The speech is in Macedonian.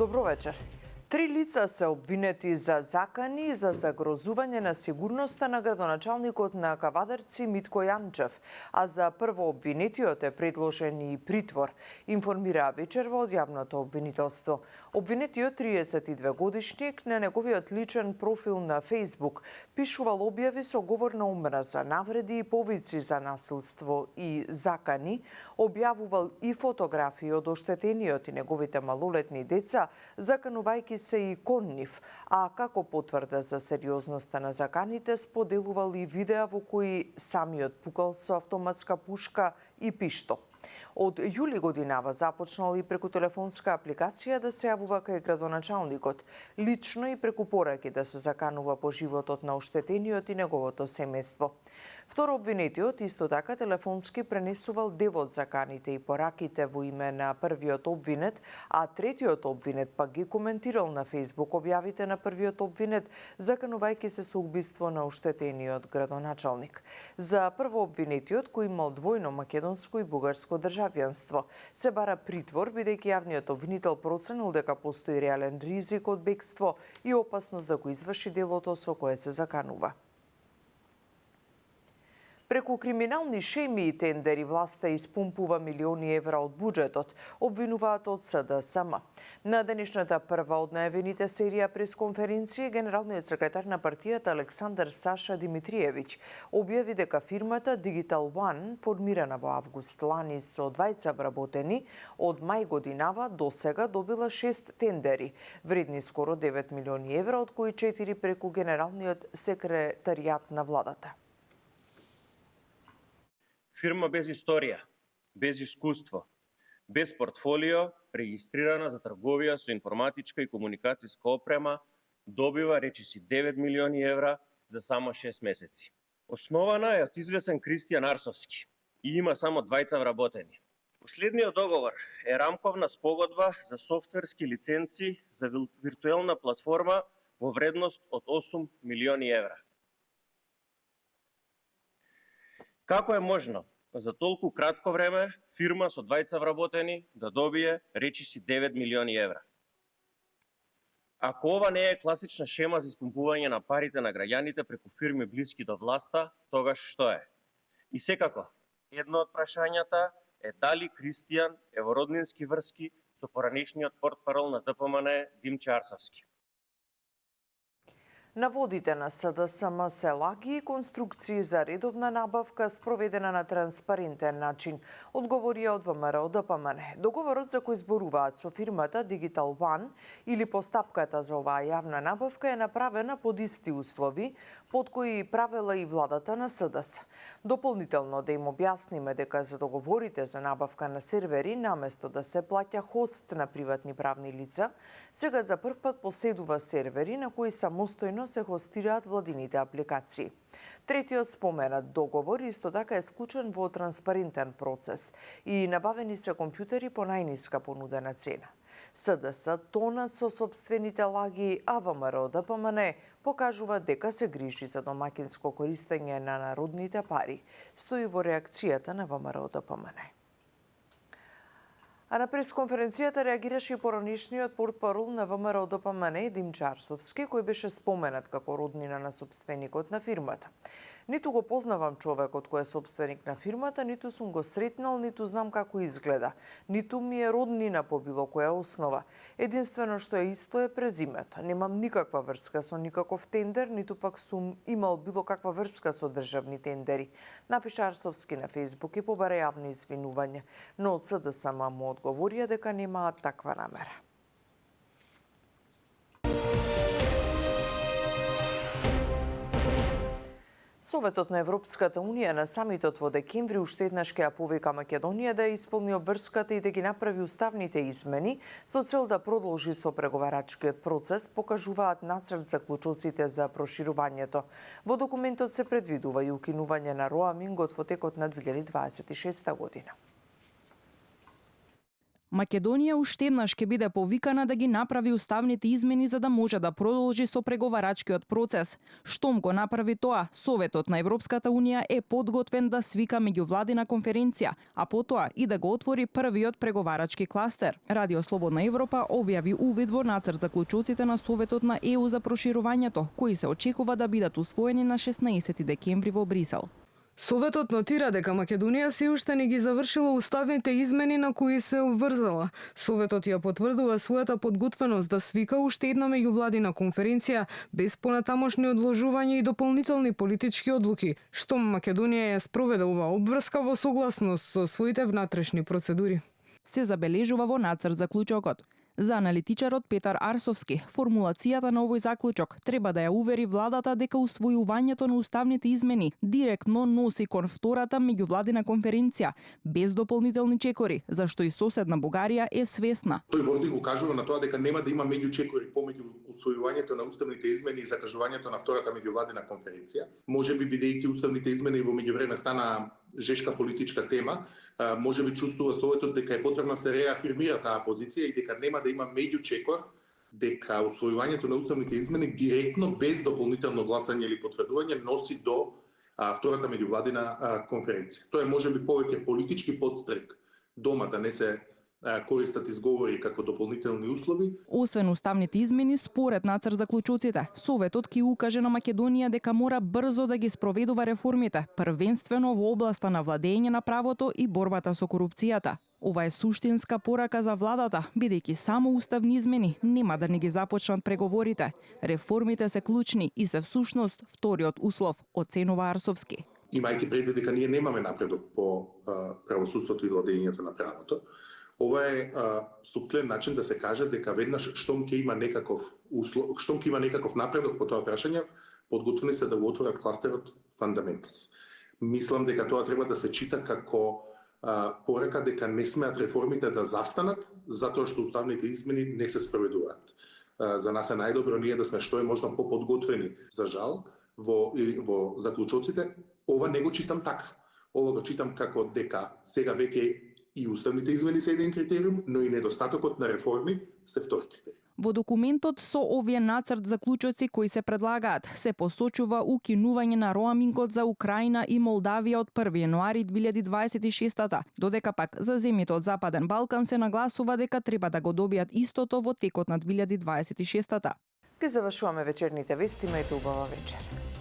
Добро вечер. 3 лица се обвинети за закани и за загрозување на сигурноста на градоначалникот на Кавадарци Митко Јанчев, а за прво обвинетиот е предложен и притвор, информира вечерва од јавното обвинителство. Обвинетиот 32 годишник на неговиот личен профил на Facebook пишувал објави со говор на омраза, навреди и повици за насилство и закани, објавувал и фотографии од оштетениот и неговите малолетни деца, заканувајќи се и кон нив, а како потврда за сериозноста на заканите споделувал и видеа во кои самиот пукал со автоматска пушка и пиштол. Од јули годинава започнал и преку телефонска апликација да се јавува кај градоначалникот, лично и преку пораки да се заканува по животот на оштетениот и неговото семејство. Второ обвинетиот исто така телефонски пренесувал дел од заканите и пораките во име на првиот обвинет, а третиот обвинет пак ги коментирал на Facebook објавите на првиот обвинет, заканувајќи се со убиство на оштетениот градоначалник. За прво обвинетиот, кој имал двојно македонско и бугарско државјанство, се бара притвор, бидејќи јавниот обвинител проценил дека постои реален ризик од бегство и опасност да го изврши делото со кое се заканува. Преку криминални шеми и тендери власта испумпува милиони евра од буџетот, обвинуваат од СДСМ. На денешната прва од најавените серија пресконференција, генералниот секретар на партијата Александар Саша Димитриевиќ објави дека фирмата Digital One, формирана во август лани со 20 вработени, од мај годинава до сега добила 6 тендери, вредни скоро 9 милиони евра, од кои 4 преку генералниот секретаријат на владата. Фирма без историја, без искуство, без портфолио, регистрирана за трговија со информатичка и комуникацијска опрема, добива речиси 9 милиони евра за само 6 месеци. Основана е од извесен Кристијан Арсовски и има само 20 вработени. Последниот договор е рамковна спогодба за софтверски лиценци за виртуелна платформа во вредност од 8 милиони евра. Како е можно за толку кратко време фирма со 20 вработени да добие речиси 9 милиони евра? Ако ова не е класична шема за испумпување на парите на граѓаните преку фирми блиски до власта, тогаш што е? И секако, едно од прашањата е дали Кристијан е во роднински врски со поранешниот портпарол на ДПМН Димче Арсовски. Наводите на СДСМ се лаги и конструкции за редовна набавка спроведена на транспарентен начин, одговорија од ВМРО ДПМН. Договорот за кој зборуваат со фирмата Digital One или постапката за оваа јавна набавка е направена под исти услови, под кои правела и владата на СДС. Дополнително да им објасниме дека за договорите за набавка на сервери, наместо да се плаќа хост на приватни правни лица, сега за прв пат поседува сервери на кои самостојно се хостираат владините апликации. Третиот споменат договор исто така е склучен во транспарентен процес и набавени се компјутери по најниска понудена цена. СДС тонат со собствените лаги, а ВМРО ДПМН покажува дека се грижи за домаќинско користење на народните пари, стои во реакцијата на ВМРО ДПМН. А на пресконференцијата реагираше и поранешниот портпарол на ВМРО ДПМН Димче Арсовски, кој беше споменат како роднина на собственикот на фирмата. Ниту го познавам човекот кој е собственик на фирмата, ниту сум го сретнал, ниту знам како изгледа, ниту ми е роднина по било која основа. Единствено што е исто е презимето. Немам никаква врска со никаков тендер, ниту пак сум имал било каква врска со државни тендери. Напиша Арсовски на Facebook и побара јавно извинување, но од СДСМ му одговорија дека немаат таква намера. Советот на Европската Унија на самитот во декември уште еднаш ќе ја повика Македонија да ја исполни обврската и да ги направи уставните измени со цел да продолжи со преговарачкиот процес, покажуваат нацрт заклучоците за проширувањето. Во документот се предвидува и укинување на роамингот во текот на 2026 година. Македонија уште еднаш ќе биде повикана да ги направи уставните измени за да може да продолжи со преговарачкиот процес. Штом го направи тоа, Советот на Европската Унија е подготвен да свика меѓувладина конференција, а потоа и да го отвори првиот преговарачки кластер. Радио Слободна Европа објави увид во нацрт заклучоците на Советот на ЕУ за проширувањето, кои се очекува да бидат усвоени на 16 декември во Брисел. Советот нотира дека Македонија се уште не ги завршила уставните измени на кои се обврзала. Советот ја потврдува својата подготвеност да свика уште една меѓувладина конференција без понатамошни одложувања и дополнителни политички одлуки, што Македонија ја спроведе оваа обврска во согласност со своите внатрешни процедури. Се забележува во нацрт заклучокот. За аналитичарот Петар Арсовски, формулацијата на овој заклучок треба да ја увери владата дека усвојувањето на уставните измени директно носи кон втората меѓувладина конференција, без дополнителни чекори, зашто и соседна Бугарија е свесна. Тој вординг укажува на тоа дека нема да има меѓучекори помеѓу усвојувањето на уставните измени и закажувањето на втората меѓувладина конференција. Можеби бидејќи уставните измени во меѓувреме стана жешка политичка тема, можеби чувствува Советот дека е потребно да се реафирмира таа позиција и дека нема да има меѓучекор, дека усвојувањето на уставните измени директно без дополнително гласање или потврдување носи до втората меѓувладина конференција. Тоа е можеби повеќе политички подстрек дома да не се користат изговори како дополнителни услови. Освен уставните измени, според нацрт заклучоците, Советот ќе укаже на Македонија дека мора брзо да ги спроведува реформите, првенствено во областа на владење на правото и борбата со корупцијата. Ова е суштинска порака за владата, бидејќи само уставни измени нема да не ги започнат преговорите. Реформите се клучни и се всушност вториот услов, оценува Арсовски. Имајќи предвид дека ние немаме напредок по правосудството и владењето на правото, ова е суклен начин да се каже дека веднаш штом ќе има некаков напредок по тоа прашање, подготвени се да го отворат кластерот Fundamentals. Мислам дека тоа треба да се чита како порака дека не смеат реформите да застанат затоа што уставните измени не се спроведуваат. За нас е најдобро ние да сме што е можно поподготвени. За жал, во заклучоците, ова не го читам така. Ова го читам како дека сега веќе и уставните измени се еден критериум, но и недостатокот на реформи се втори критериум. Во документот со овие нацрт заклучоци кои се предлагаат, се посочува укинување на роамингот за Украина и Молдавија од 1 јануари 2026, додека пак за земјите од Западен Балкан се нагласува дека треба да го добијат истото во текот на 2026. Ги завршуваме вечерните вести, имајте убава вечер.